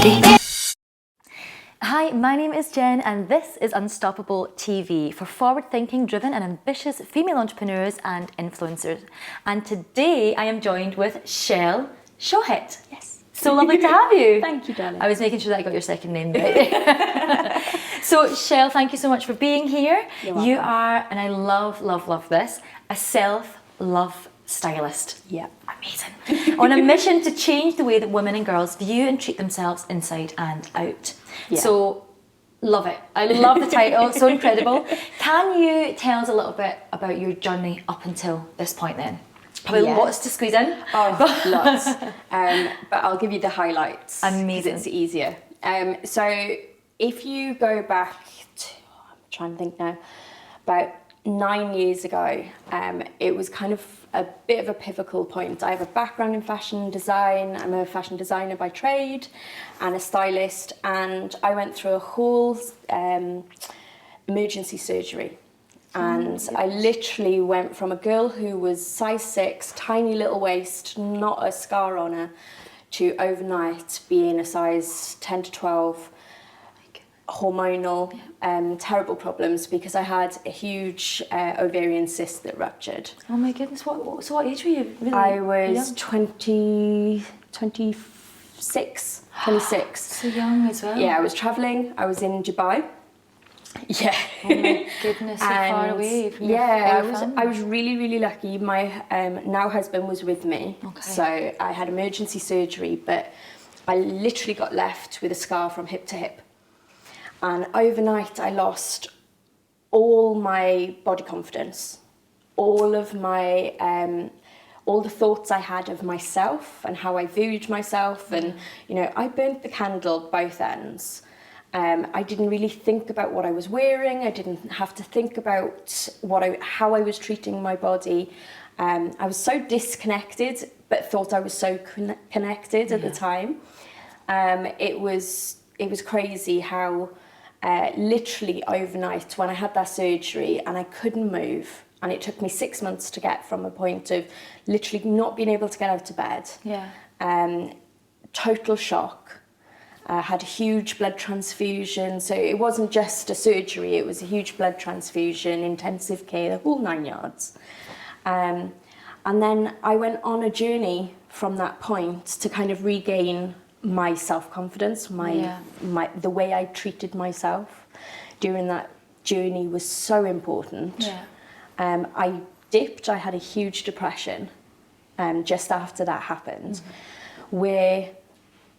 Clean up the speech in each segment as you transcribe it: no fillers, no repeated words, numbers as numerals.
Hardie. Hi, my name is Jen and this is Unstoppable TV for forward-thinking, driven and ambitious female entrepreneurs and influencers. And today I am joined with Chelle Shohet. Yes. So lovely to have you. Thank you, darling. I was making sure that I got your second name right. So Chelle, thank you so much for being here. You're welcome. You are, and I love this, a self-love stylist. Yeah. Amazing. On a mission to change the way that women and girls view and treat themselves inside and out. Yeah. So, love it. I love the title, it's so incredible. Can you tell us a little bit about your journey up until this point then? Probably Yeah. lots to squeeze in. Oh, lots. But I'll give you the highlights. 'Cause Amazing. it's easier. So if you go back to, I'm trying to think now, about 9 years ago, it was kind of a bit of a pivotal point. I have a background in fashion design. I'm a fashion designer by trade and a stylist, and I went through a whole emergency surgery. And I literally went from a girl who was size 6, tiny little waist, not a scar on her, to overnight being a size 10 to 12, hormonal, terrible problems because I had a huge ovarian cyst that ruptured. Oh my goodness, so what age were you? Really I was young? 26. So young as well. Yeah, I was travelling. I was in Dubai. Yeah. Oh my goodness, so far away from your family. I was really lucky. My now husband was with me, Okay. so I had emergency surgery, but I literally got left with a scar from hip to hip, and overnight I lost all my body confidence, all of my all the thoughts I had of myself and how I viewed myself, and you know, I burnt the candle both ends. I didn't really think about what I was wearing. I didn't have to think about how I was treating my body. I was so disconnected, but thought I was so connected at the time. It was crazy how literally overnight when I had that surgery and I couldn't move, and it took me 6 months to get from a point of literally not being able to get out of bed. Yeah. Total shock. I had a huge blood transfusion, so it wasn't just a surgery, it was a huge blood transfusion, intensive care, the whole 9 yards. And then I went on a journey from that point to kind of regain my self-confidence, the way I treated myself during that journey was so important. Yeah. I dipped, I had a huge depression just after that happened, where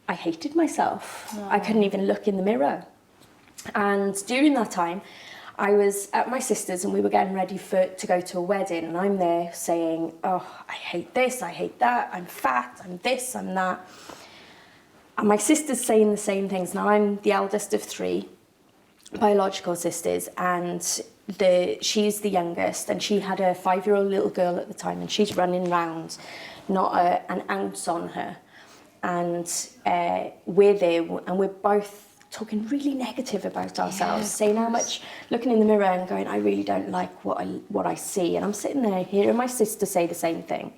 I hated myself. I couldn't even look in the mirror. And during that time, I was at my sister's and we were getting ready to go to a wedding, and I'm there saying, oh, I hate this, I hate that, I'm fat, I'm this, I'm that. And my sister's saying the same things. Now, I'm the eldest of 3 biological sisters, and she's the youngest, and she had a 5-year-old little girl at the time, and she's running round, not an ounce on her. And we're there, and we're both talking really negative about ourselves, saying how much, looking in the mirror and going, I really don't like what I see. And I'm sitting there hearing my sister say the same thing.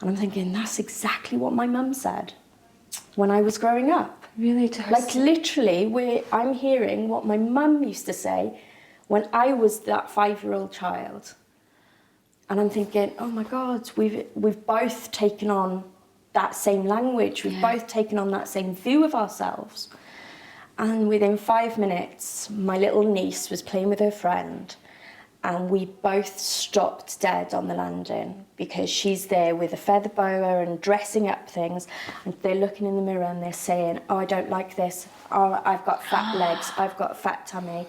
And I'm thinking, that's exactly what my mum said when I was growing up. Really? To her? Like literally, I'm hearing what my mum used to say when I was that 5-year-old child. And I'm thinking, oh my God, we've both taken on that same language, we've both taken on that same view of ourselves. And within 5 minutes, my little niece was playing with her friend, and we both stopped dead on the landing because she's there with a feather boa and dressing up things, and they're looking in the mirror and they're saying, oh, I don't like this, oh, I've got fat legs, I've got a fat tummy,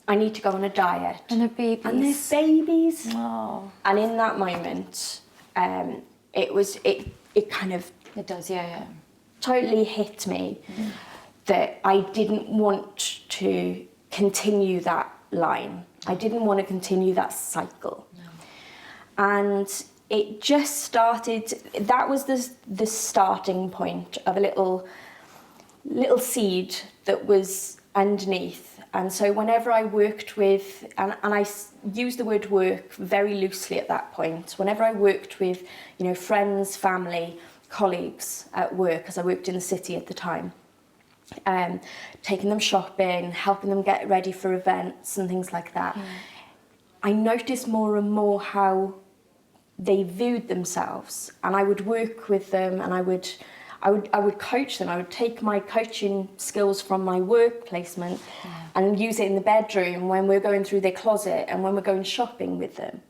I need to go on a diet. And they're babies. And they're babies. Oh. And in that moment, it kind of It does, yeah. totally hit me that I didn't want to continue that line. I didn't want to continue that cycle. No. And it just started, that was the starting point of a little seed that was underneath. And so whenever I worked with, and I use the word work very loosely at that point, whenever I worked with, friends, family, colleagues at work, as I worked in the city at the time, taking them shopping, helping them get ready for events and things like that, I noticed more and more how they viewed themselves, and I would work with them, and I would coach them. I would take my coaching skills from my work placement and use it in the bedroom when we're going through their closet and when we're going shopping with them.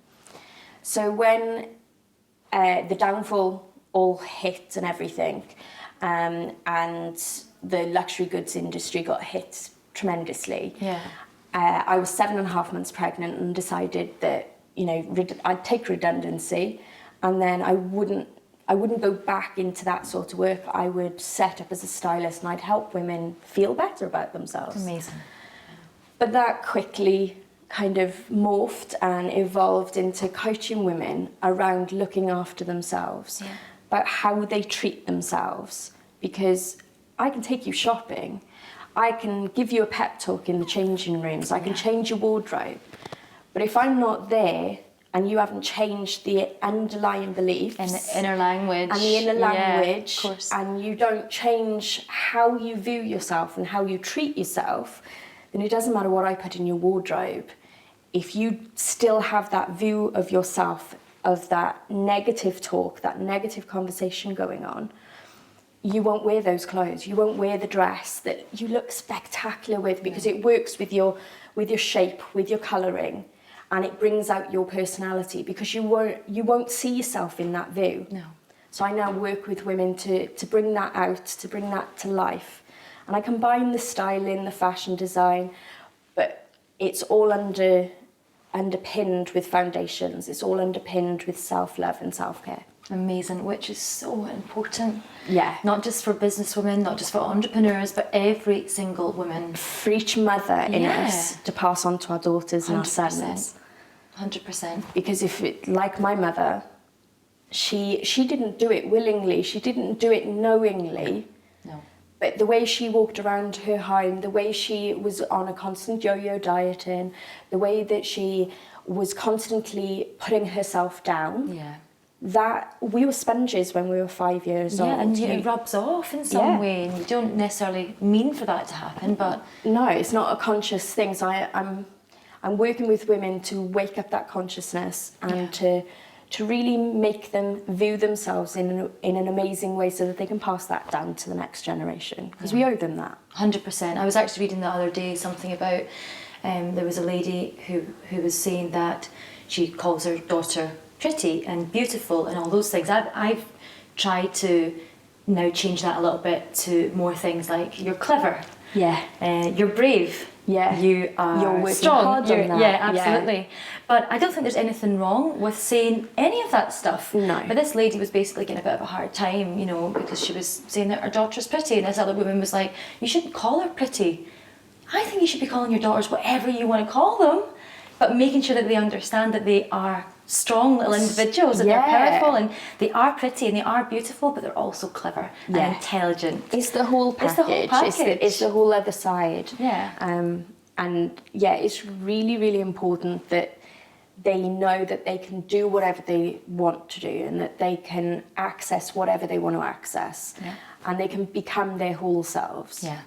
So when the downfall all hit and everything, and the luxury goods industry got hit tremendously, I was 7.5 months pregnant and decided that, you know, I'd take redundancy, and then I wouldn't go back into that sort of work. I would set up as a stylist and I'd help women feel better about themselves. Amazing. But that quickly kind of morphed and evolved into coaching women around looking after themselves, about how they treat themselves. Because I can take you shopping, I can give you a pep talk in the changing rooms, I can change your wardrobe. But if I'm not there, and you haven't changed the underlying beliefs and the inner language, of course, and you don't change how you view yourself and how you treat yourself, then it doesn't matter what I put in your wardrobe. If you still have that view of yourself, of that negative talk, that negative conversation going on, you won't wear those clothes. You won't wear the dress that you look spectacular with, because it works with your shape, with your colouring. And it brings out your personality, because you won't see yourself in that view. No. So I now work with women to bring that out, to bring that to life. And I combine the styling, the fashion design, but it's all underpinned with foundations. It's all underpinned with self-love and self-care. Amazing, which is so important. Yeah. Not just for businesswomen, not just for entrepreneurs, but every single woman. For each mother in us to pass on to our daughters and our 100%. sons. 100%. Because like my mother, she didn't do it willingly, she didn't do it knowingly. No. But the way she walked around her home, the way she was on a constant yo-yo dieting, the way that she was constantly putting herself down. Yeah. That we were sponges when we were 5 years old. Yeah, and it rubs off in some way, and you don't necessarily mean for that to happen, but... No, it's not a conscious thing. So I'm working with women to wake up that consciousness and to really make them view themselves in an amazing way, so that they can pass that down to the next generation, because we owe them that. 100%. I was actually reading the other day something about there was a lady who was saying that she calls her daughter pretty and beautiful and all those things. I've tried to now change that a little bit to more things like you're clever, you're brave, you are you're working strong, hard on that. Yeah, absolutely. But I don't think there's anything wrong with saying any of that stuff. No. But this lady was basically getting a bit of a hard time, you know, because she was saying that her daughter's pretty, and this other woman was like, you shouldn't call her pretty. I think you should be calling your daughters whatever you want to call them, but making sure that they understand that they are strong little individuals, and they're powerful, and they are pretty and they are beautiful, but they're also clever and intelligent. It's the whole package. It's the whole other side. Yeah. And it's really, really important that they know that they can do whatever they want to do, and that they can access whatever they want to access, and they can become their whole selves. Yeah.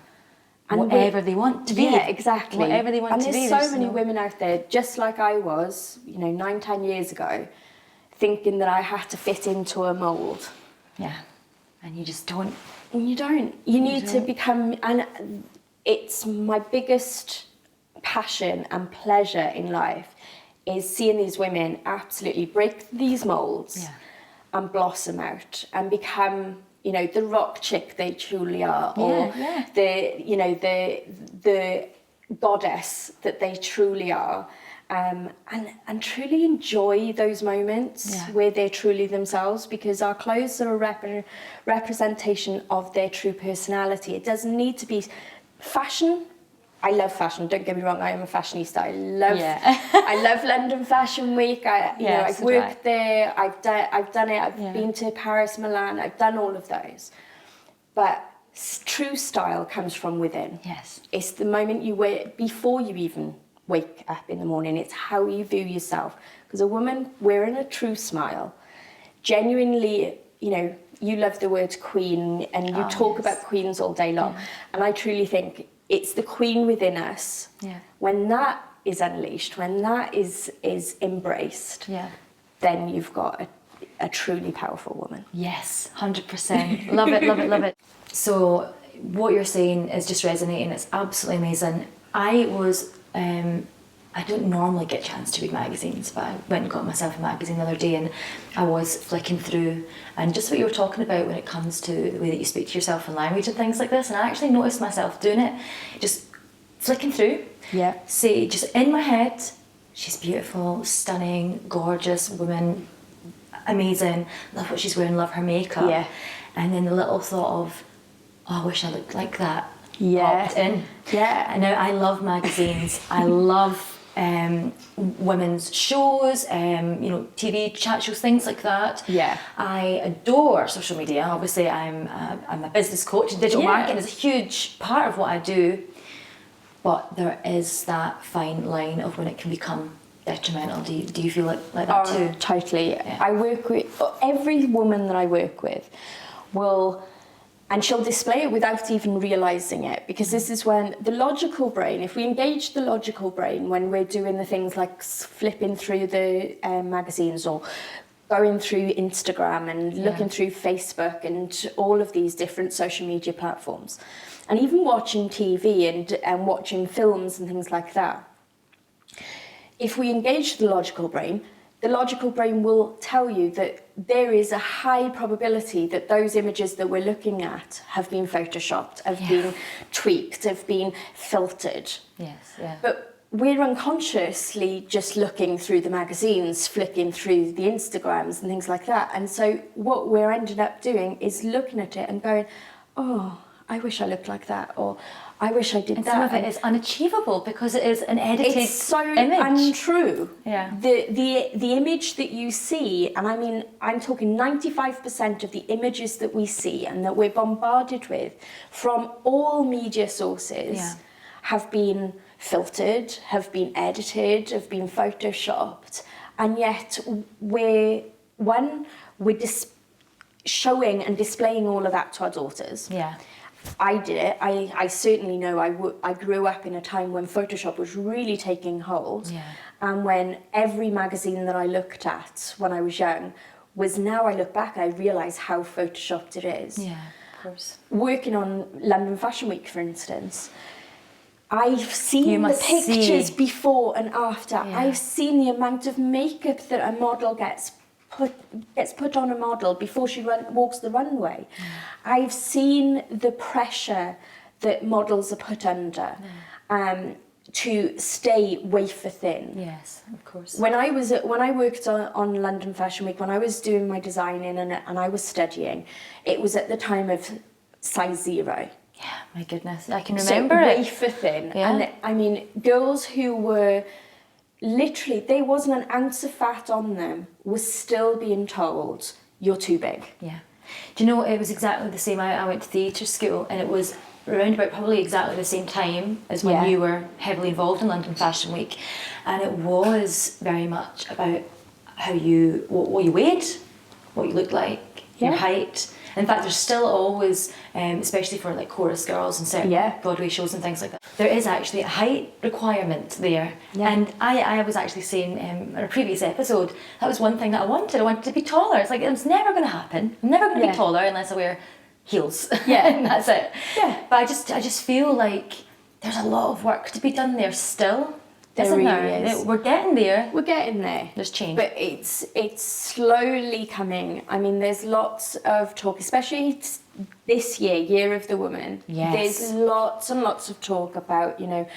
And whatever they want to be. Yeah, exactly. Whatever they want to be. And there's so many women out there, just like I was, 9-10 years ago, thinking that I had to fit into a mould. Yeah. And you just don't. And you don't. You need to become, and it's my biggest passion and pleasure in life, is seeing these women absolutely break these moulds and blossom out and become, the rock chick they truly are, or the goddess that they truly are, and truly enjoy those moments where they're truly themselves, because our clothes are a representation of their true personality. It doesn't need to be fashion. I love fashion, don't get me wrong, I am a fashionista. I love London Fashion Week. I've worked there, I've done it, I've been to Paris, Milan, I've done all of those. But true style comes from within. Yes. It's the moment you wear, before you even wake up in the morning, it's how you view yourself. Because a woman wearing a true smile, genuinely, you know, you love the word queen and you talk about queens all day long. And I truly think it's the queen within us. Yeah. When that is unleashed, when that is embraced, then you've got a truly powerful woman. Yes, 100%. Love it, love it, love it. So what you're saying is just resonating. It's absolutely amazing. I don't normally get a chance to read magazines, but I went and got myself a magazine the other day, and I was flicking through, and just what you were talking about when it comes to the way that you speak to yourself in language and things like this, and I actually noticed myself doing it, just flicking through. Yeah. See, just in my head, she's beautiful, stunning, gorgeous woman, amazing, love what she's wearing, love her makeup. Yeah. And then the little thought of, oh, I wish I looked like that, Yeah. popped in. Yeah. And now I love magazines. I love women's shows, TV chat shows, things like that. Yeah. I adore social media. Obviously, I'm a business coach, and digital marketing is a huge part of what I do. But there is that fine line of when it can become detrimental. Do you feel like that too? Totally. Yeah. I work with every woman that I work with will, and she'll display it without even realizing it, because this is when the logical brain, if we engage the logical brain when we're doing the things like flipping through the magazines or going through Instagram and looking through Facebook and all of these different social media platforms, and even watching TV and watching films and things like that. If we engage the logical brain will tell you that there is a high probability that those images that we're looking at have been photoshopped, have been tweaked, have been filtered. Yes, yeah. But we're unconsciously just looking through the magazines, flicking through the Instagrams and things like that. And so what we're ended up doing is looking at it and going, oh, I wish I looked like that, or I wish I did and that. some of it is unachievable because it is an edited It's so image. untrue. Yeah. The image that you see, and I mean, I'm talking 95% of the images that we see and that we're bombarded with from all media sources have been filtered, have been edited, have been photoshopped, and yet we're showing and displaying all of that to our daughters. Yeah. I did it. I certainly know I grew up in a time when Photoshop was really taking hold. Yeah. And when every magazine that I looked at when I was young was, now I look back and I realise how photoshopped it is. Yeah, of course. Working on London Fashion Week, for instance, I've seen the pictures before and after. Yeah. I've seen the amount of makeup that a model gets put on a model before she walks the runway. I've seen the pressure that models are put under to stay wafer thin. Yes, of course. When I worked on London Fashion Week, when I was doing my designing and I was studying, it was at the time of size 0. Yeah, my goodness, I can remember so it. Wafer thin. Yeah. And I mean, girls who were literally, there wasn't an ounce of fat on them, was still being told, you're too big. Yeah. Do you know, it was exactly the same. I went to theatre school, and it was around about probably exactly the same time as when you were heavily involved in London Fashion Week. And it was very much about how what you weighed, what you looked like, your height. In fact, there's still always, especially for like chorus girls and certain Broadway shows and things like that, there is actually a height requirement there. Yeah. And I was actually saying in a previous episode, that was one thing that I wanted. I wanted to be taller. It's like, it's never going to happen. I'm never going to be taller unless I wear heels. Yeah. And that's it. Yeah. But I just feel like there's a lot of work to be done there still. There Isn't really there? is. We're getting there. We're getting there. There's change. But it's slowly coming. I mean, there's lots of talk, especially this year of the woman. Yes. There's lots and lots of talk about, you know,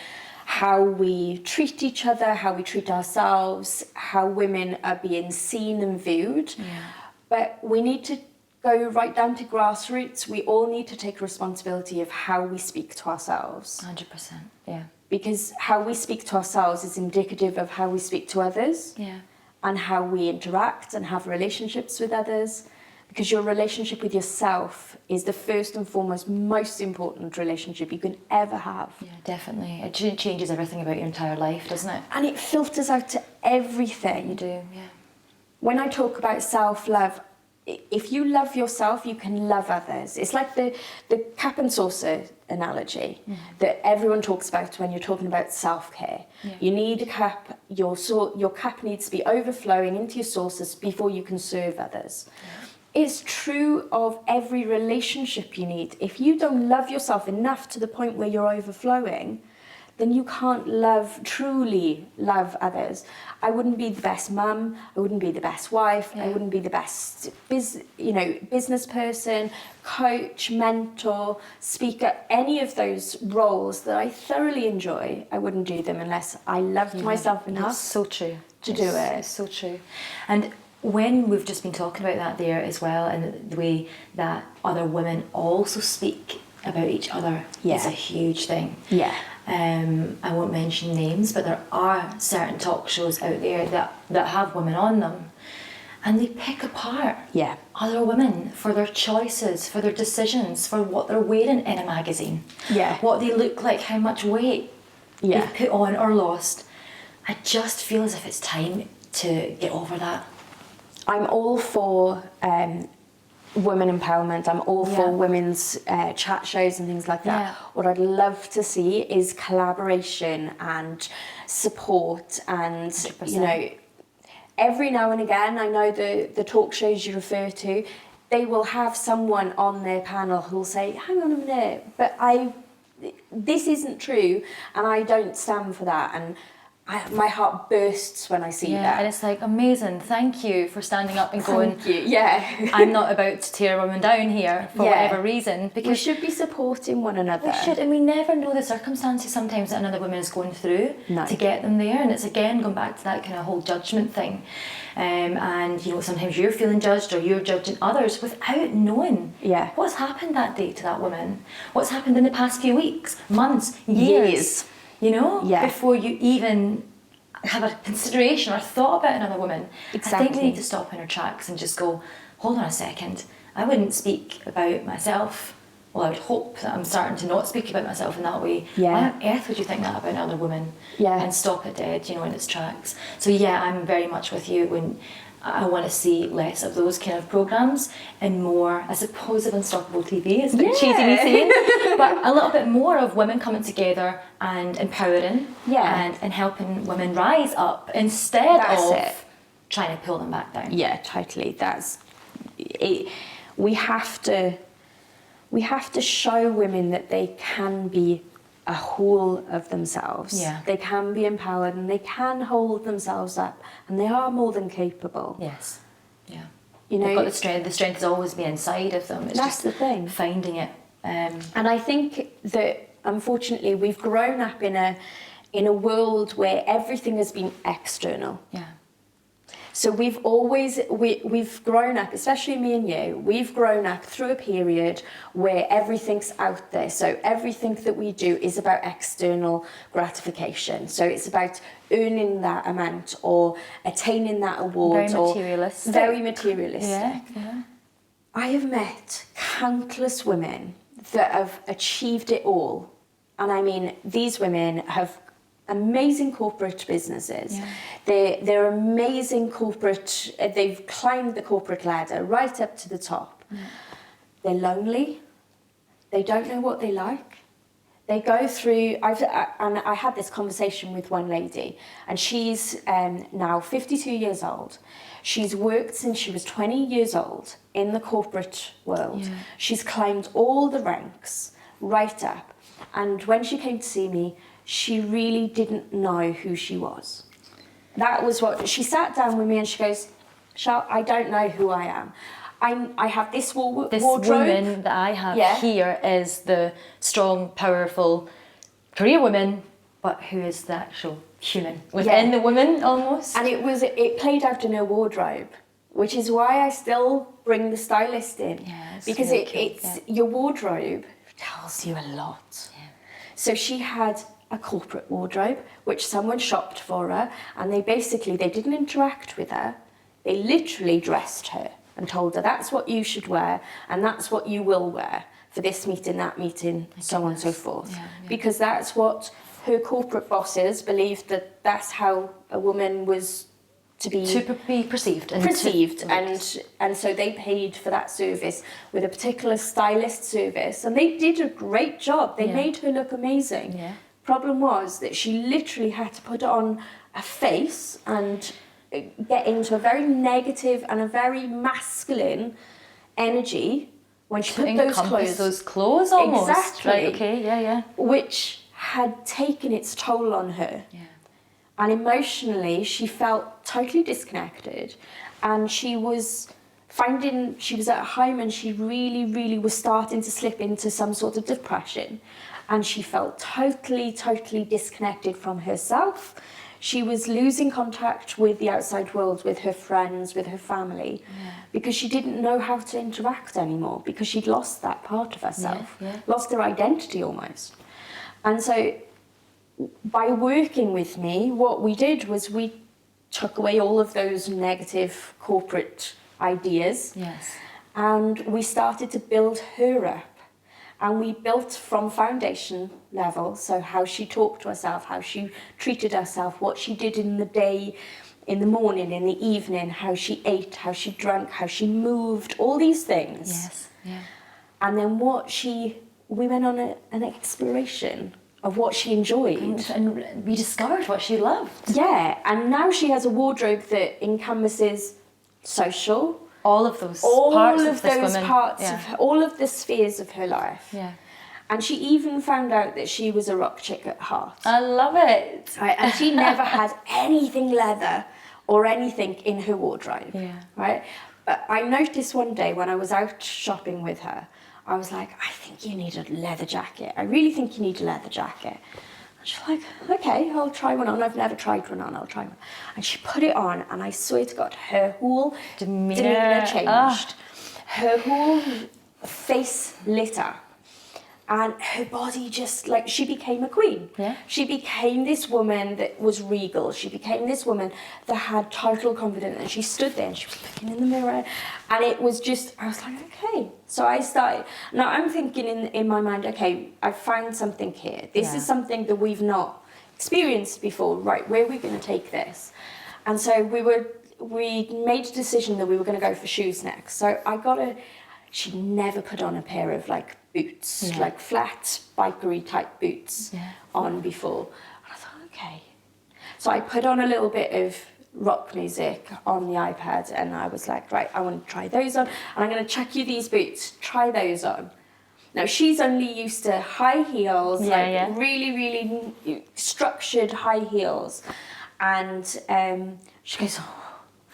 how we treat each other, how we treat ourselves, how women are being seen and viewed. Yeah. But we need to go right down to grassroots. We all need to take responsibility of how we speak to ourselves. 100%, yeah. Because how we speak to ourselves is indicative of how we speak to others. Yeah. And how we interact and have relationships with others. Because your relationship with yourself is the first and foremost, most important relationship you can ever have. Yeah, definitely. It changes everything about your entire life, doesn't it? And it filters out to everything. You do, yeah. When I talk about self-love, if you love yourself, you can love others. It's like the cup and saucer analogy that everyone talks about when you're talking about self-care. Yeah. You need a cup, your cup needs to be overflowing into your saucers before you can serve others. Yeah. It's true of every relationship you need. If you don't love yourself enough to the point where you're overflowing, then you can't truly love others. I wouldn't be the best mum, I wouldn't be the best wife, I wouldn't be the best business person, coach, mentor, speaker, any of those roles that I thoroughly enjoy. I wouldn't do them unless I loved myself enough. It's so true. To do it. It's so true. And when we've just been talking about that there as well, and the way that other women also speak about each other is a huge thing. Yeah. I won't mention names, but there are certain talk shows out there that have women on them, and they pick apart other women for their choices, for their decisions, for what they're wearing in a magazine, what they look like, how much weight they've put on or lost. I just feel as if it's time to get over that. I'm all for women empowerment. I'm all for women's chat shows and things like that. Yeah. What I'd love to see is collaboration and support and 100%. you know, every now and again, I know the talk shows you refer to, they will have someone on their panel who'll say, hang on a minute, but this isn't true and I don't stand for that. And my heart bursts when I see that. And it's like, amazing, thank you for standing up and going, Thank you. Yeah. I'm not about to tear a woman down here for whatever reason. Because we should be supporting one another. We should, and we never know the circumstances sometimes that another woman is going through to get them there. And it's again going back to that kind of whole judgment thing. And you know, sometimes you're feeling judged or you're judging others without knowing what's happened that day to that woman, what's happened in the past few weeks, months, years. You know, before you even have a consideration or thought about another woman. Exactly. I think we need to stop in our tracks and just go, hold on a second, I wouldn't speak about myself. Well, I would hope that I'm starting to not speak about myself in that way. Why on earth would you think that about another woman? And stop it dead, you know, in its tracks. So I'm very much with you when I want to see less of those kind of programmes and more, I suppose, of Unstoppable TV. It's a bit cheesy me saying, but a little bit more of women coming together and empowering and helping women rise up instead of trying to pull them back down. Yeah, totally. That's it. We have to show women that they can be a whole of themselves. They can be empowered and they can hold themselves up and they are more than capable. Yes. Yeah. You know, they've got the strength. The strength has always been inside of them. It's that's just the thing. Finding it. And I think that unfortunately we've grown up in a world where everything has been external. Yeah. So we've grown up, especially me and you, we've grown up through a period where everything's out there. So everything that we do is about external gratification. So it's about earning that amount or attaining that award. Very materialistic. Yeah. I have met countless women that have achieved it all. And I mean, these women have amazing corporate businesses. They're amazing corporate, they've climbed the corporate ladder right up to the top. They're lonely, they don't know what they like. They go through, and I had this conversation with one lady, and she's now 52 years old. She's worked since she was 20 years old in the corporate world. She's climbed all the ranks right up. And when she came to see me, she really didn't know who she was. That was what, she sat down with me and she goes, Chelle, I don't know who I am. I have this wardrobe. This woman that I have here is the strong, powerful career woman, but who is the actual human within the woman almost. And it played out in her wardrobe, which is why I still bring the stylist in. Because really it's your wardrobe tells you a lot. So she had a corporate wardrobe, which someone shopped for her, and they didn't interact with her. They literally dressed her and told her that's what you should wear and that's what you will wear for this meeting, that meeting, so on and so forth. Because that's what her corporate bosses believed, that's how a woman was to be perceived. And so they paid for that service with a particular stylist service, and they did a great job. They made her look amazing. Yeah. Problem was that she literally had to put on a face and get into a very negative and a very masculine energy when she put those clothes almost. Exactly. Right, okay, yeah. Which had taken its toll on her. Yeah. And emotionally, she felt totally disconnected, and she was at home, and she really, really was starting to slip into some sort of depression, and she felt totally, totally disconnected from herself. She was losing contact with the outside world, with her friends, with her family, because she didn't know how to interact anymore, because she'd lost that part of herself, lost her identity almost. And so by working with me, what we did was we took away all of those negative corporate ideas. Yes. And we started to build her up. And we built from foundation level, so how she talked to herself, how she treated herself, what she did in the day, in the morning, in the evening, how she ate, how she drank, how she moved, all these things. Yes, yeah. And then we went on an exploration of what she enjoyed. And we discovered what she loved. Yeah, and now she has a wardrobe that encompasses social, all of the spheres of her life. Yeah. And she even found out that she was a rock chick at heart. I love it. Right, and she never had anything leather or anything in her wardrobe. Yeah. Right? But I noticed one day when I was out shopping with her, I was like, I think you need a leather jacket. I really think you need a leather jacket. And she's like, okay, I'll try one on. I've never tried one on, I'll try one. And she put it on, and I swear to God, her whole demeanour changed. Her whole face lit up. And her body just, like, she became a queen. Yeah. She became this woman that was regal. She became this woman that had total confidence. And she stood there and she was looking in the mirror. And it was just, I was like, okay. So I started, now I'm thinking in my mind, okay, I've found something here. This is something that we've not experienced before. Right, where are we going to take this? And so we made a decision that we were going to go for shoes next. So she never put on a pair of, like, boots, like flat, bikery type boots on before. And I thought, okay. So I put on a little bit of rock music on the iPad, and I was like, right, I want to try those on, and I'm going to chuck you these boots, try those on. Now, she's only used to high heels, really, really structured high heels. And she goes,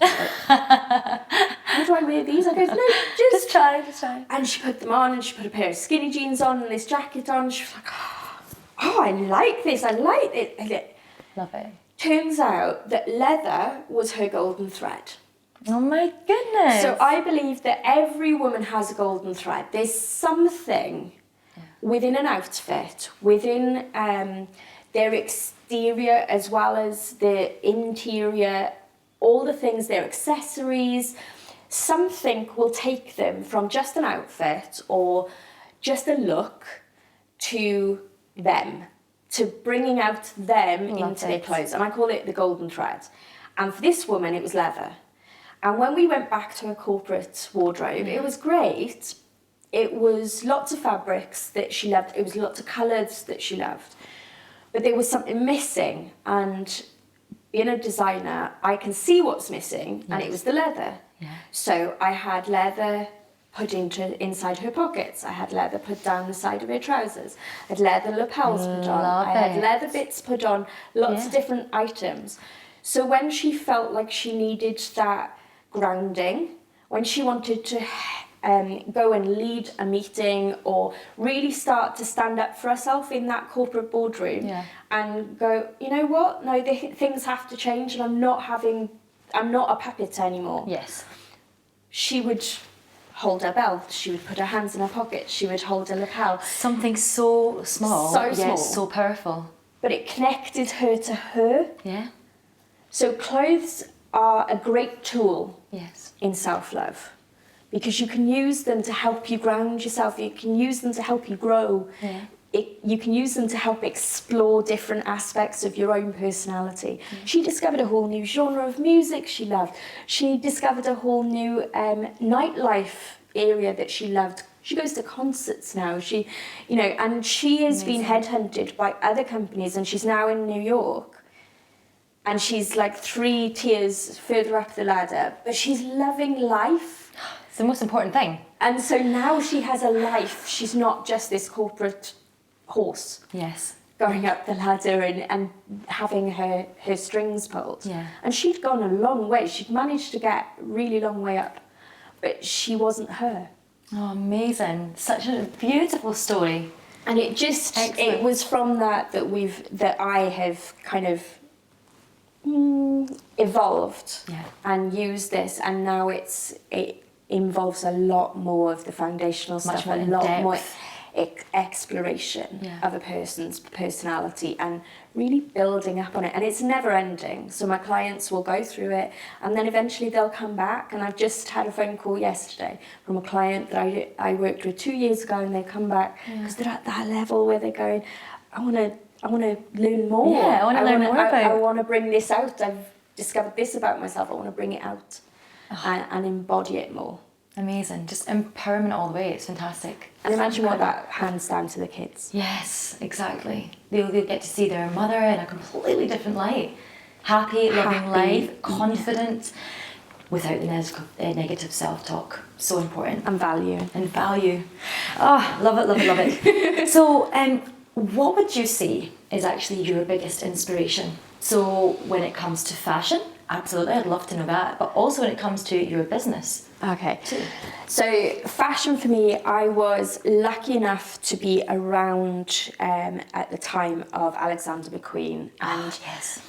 how do I wear these? I go, no, just try. And she put them on, and she put a pair of skinny jeans on and this jacket on. She was like, oh, I like this. I like it. Love it. Turns out that leather was her golden thread. Oh my goodness. So I believe that every woman has a golden thread. There's something within an outfit, within their exterior as well as their interior, all the things, their accessories, something will take them from just an outfit or just a look to them, to bringing out them into their clothes. And I call it the golden thread. And for this woman, it was leather. And when we went back to her corporate wardrobe, it was great. It was lots of fabrics that she loved. It was lots of colours that she loved. But there was something missing. And being a designer, I can see what's missing, and it was the leather. Yeah. So I had leather put inside her pockets. I had leather put down the side of her trousers. I had leather lapels put on. I had leather bits put on, lots of different items. So when she felt like she needed that grounding, when she wanted to go and lead a meeting or really start to stand up for herself in that corporate boardroom and go, you know what, no, things have to change, and I'm not a puppet anymore. Yes. She would hold her belt, she would put her hands in her pockets, she would hold her lapel. Something so small, small, so powerful. But it connected her to her. Yeah. So clothes are a great tool in self-love, because you can use them to help you ground yourself, you can use them to help you grow. you can use them to help explore different aspects of your own personality. She discovered a whole new genre of music she loved. She discovered a whole new nightlife area that she loved. She goes to concerts now. She, and she has been headhunted by other companies, and she's now in New York. And she's like 3 tiers further up the ladder, but she's loving life. It's the most important thing. And so now she has a life. She's not just this corporate horse. Yes. Going up the ladder and having her strings pulled. Yeah. And she'd gone a long way. She'd managed to get a really long way up, but she wasn't her. Oh, amazing. Such a beautiful story. And it just, it was from that I have kind of evolved and used this, and now it involves a lot more of the foundational stuff, a lot more exploration of a person's personality and really building up on it. And it's never ending. So my clients will go through it, and then eventually they'll come back. And I've just had a phone call yesterday from a client that I worked with 2 years ago, and they come back because they're at that level where they're going, I want to learn more. Yeah, I want to learn more about it. I want to bring this out. I've discovered this about myself. I want to bring it out and embody it more. Amazing. Just empowerment all the way. It's fantastic. And imagine what that hands down to the kids. Yes, exactly. They'll get to see their mother in a completely different light. Happy, loving life, confident, without the negative self-talk. So important. And value. And value. Oh, love it, love it, love it. So, what would you say is actually your biggest inspiration? So, when it comes to fashion, absolutely, I'd love to know that. But also when it comes to your business. Okay. So fashion for me, I was lucky enough to be around at the time of Alexander McQueen. And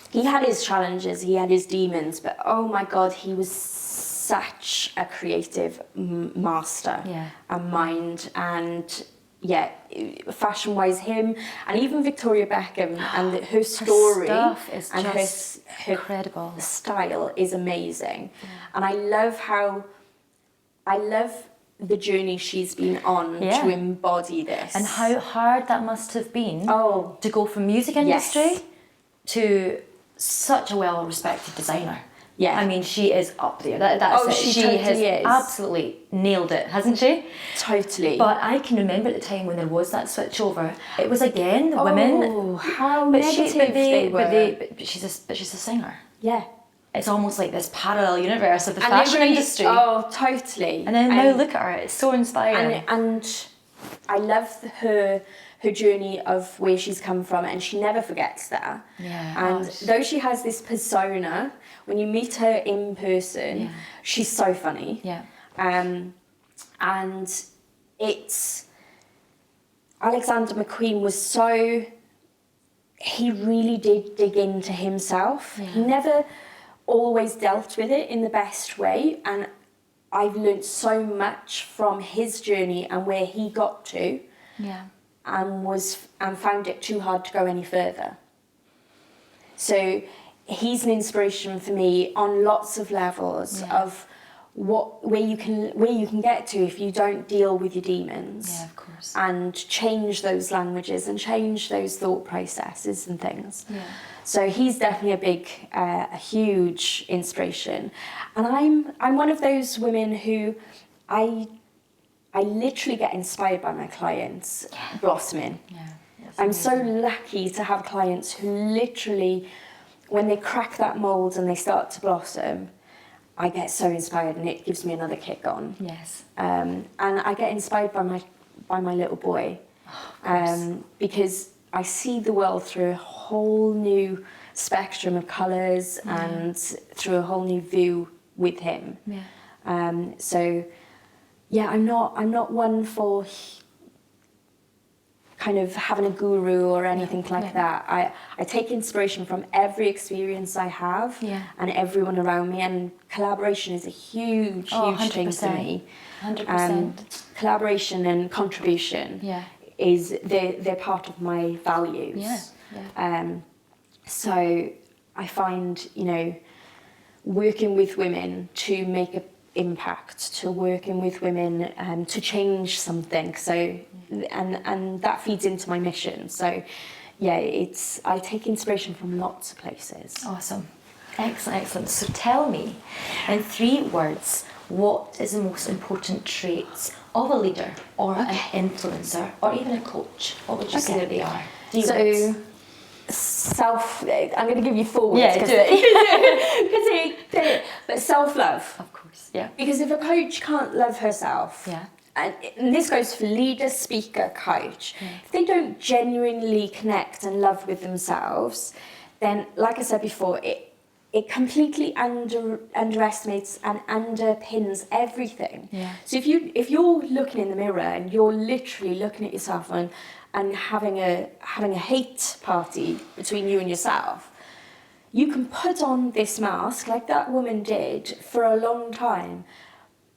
he had his challenges, he had his demons, but oh my God, he was such a creative master and mind. And fashion-wise, him and even Victoria Beckham and her story stuff is and just her incredible. Style is amazing. And I love the journey she's been on to embody this. And how hard that must have been to go from music industry to such a well-respected designer. Yeah, I mean, she is up there. That's it. She totally has absolutely nailed it, hasn't she? Totally. But I can remember at the time when there was that switch over. It was again the women. Oh, how negative they were. But she's a singer. Yeah. It's almost like this parallel universe of the fashion industry. Oh, totally. And then now look at her. It's so inspiring. And I love her journey of where she's come from, and she never forgets that. Yeah. And though she has this persona, when you meet her in person, she's so funny. Yeah. And it's Alexander McQueen was so, he really did dig into himself. He never always dealt with it in the best way, and I've learned so much from his journey and where he got to. Yeah. And found it too hard to go any further. So he's an inspiration for me on lots of levels of where you can get to if you don't deal with your demons. Yeah, of course. And change those languages and change those thought processes and things. Yeah. So he's definitely a huge inspiration. And I'm one of those women who I literally get inspired by my clients blossoming. Yeah, I'm so lucky to have clients who literally, when they crack that mould and they start to blossom, I get so inspired and it gives me another kick on. Yes. And I get inspired by my little boy, because I see the world through a whole new spectrum of colours and through a whole new view with him. Yeah. So. Yeah, I'm not one for kind of having a guru or anything like that. I take inspiration from every experience I have and everyone around me, and collaboration is a huge thing for me. 100%. Collaboration and contribution is they're part of my values. So I find, working with women to make a impact, to working with women to change something. So and that feeds into my mission. So yeah, I take inspiration from lots of places. Awesome. Excellent. So tell me, in 3 words, what is the most important traits of a leader or an influencer or even a coach? What would you say that they are? 3 words. I'm going to give you 4 words. Yeah, do it. But self-love. Of course, yeah. Because if a coach can't love herself, Yeah. and this goes for leader, speaker, coach, if they don't genuinely connect and love with themselves, then, like I said before, it completely underestimates and underpins everything. Yeah. So if you're looking in the mirror and you're literally looking at yourself and having a hate party between you and yourself, you can put on this mask like that woman did for a long time,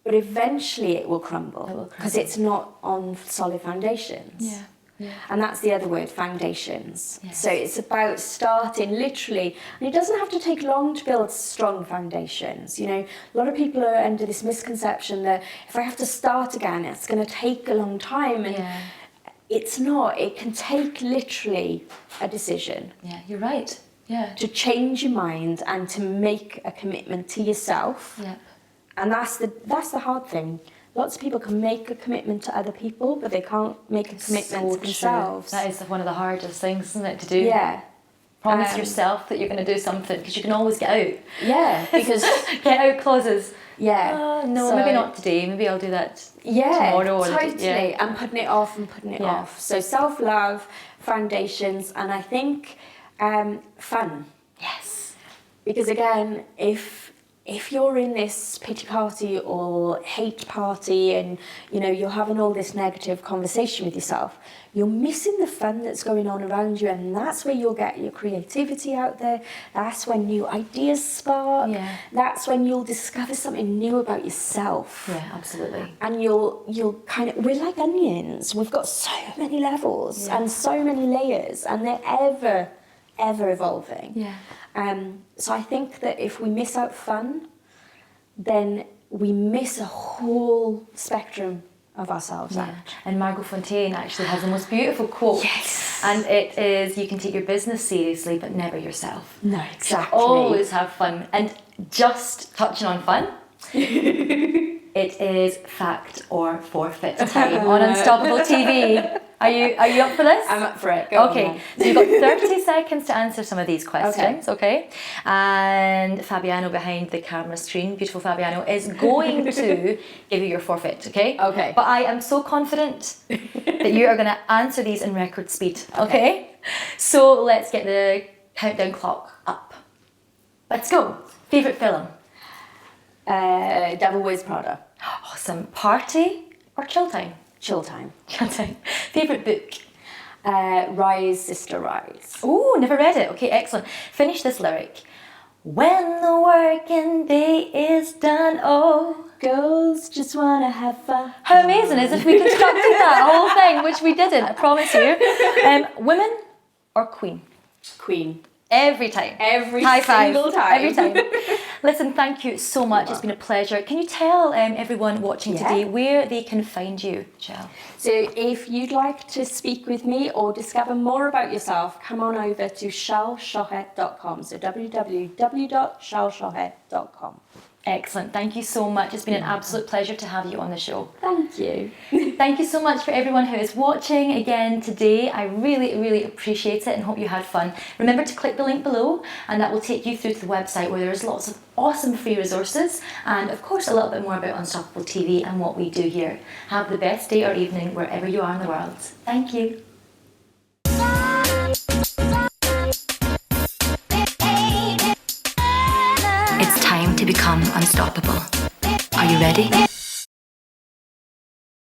but eventually it will crumble because it's not on solid foundations. Yeah. Yeah. And that's the other word, foundations. Yes. So it's about starting literally, and it doesn't have to take long to build strong foundations. You know, a lot of people are under this misconception that if I have to start again, it's going to take a long time. And it's not. It can take literally a decision. Yeah, you're right. Yeah. To change your mind and to make a commitment to yourself. Yeah. And that's the hard thing. Lots of people can make a commitment to other people, but they can't make a commitment to themselves. That is one of the hardest things, isn't it, to do? Yeah. Promise yourself that you're going to do something, because you can always get out. Yeah, because get out clauses. Yeah. No, maybe not today. Maybe I'll do that tomorrow. Or Totally. And putting it off and putting it off. So self-love, foundations, and I think fun. Yes. Because again, if you're in this pity party or hate party and, you know, you're having all this negative conversation with yourself, you're missing the fun that's going on around you, and that's where you'll get your creativity out there. That's when new ideas spark. Yeah. That's when you'll discover something new about yourself. Yeah, absolutely. And you'll kind of, we're like onions. We've got so many levels and so many layers, and they're ever evolving. Yeah. So I think that if we miss out fun, then we miss a whole spectrum of ourselves out. And Margot Fontaine actually has the most beautiful quote. Yes. And it is, you can take your business seriously, but never yourself. No, exactly. Always have fun. And just touching on fun, it is fact or forfeit time on Unstoppable TV. Are you up for this? I'm up for it. Go okay, on, so you've got 30 seconds to answer some of these questions, okay? And Fabiano behind the camera screen, beautiful Fabiano, is going to give you your forfeit, okay? Okay. But I am so confident that you are going to answer these in record speed, okay? So let's get the countdown clock up. Let's go. Favourite film? Devil Wears Prada. Awesome. Party or chill time? Chill time. Chill time. Favourite book? Rise, Sister, Rise. Oh, never read it. Okay, excellent. Finish this lyric. When the working day is done, oh. Girls just wanna have fun. How amazing, as if we constructed that whole thing, which we didn't, I promise you. Women or queen? Queen. Every time. Every High five. single time. Every time. Listen, thank you so much. It's been a pleasure. Can you tell everyone watching today where they can find you, Chelle? So if you'd like to speak with me or discover more about yourself, come on over to chelleshohet.com. So www.chelleshohet.com. Excellent. Thank you so much. It's been an absolute pleasure to have you on the show. Thank you. Thank you so much for everyone who is watching again today. I really appreciate it and hope you had fun. Remember to click the link below, and that will take you through to the website where there's lots of awesome free resources and of course a little bit more about Unstoppable TV and what we do here. Have the best day or evening wherever you are in the world. Thank you. It's time to become unstoppable. Are you ready?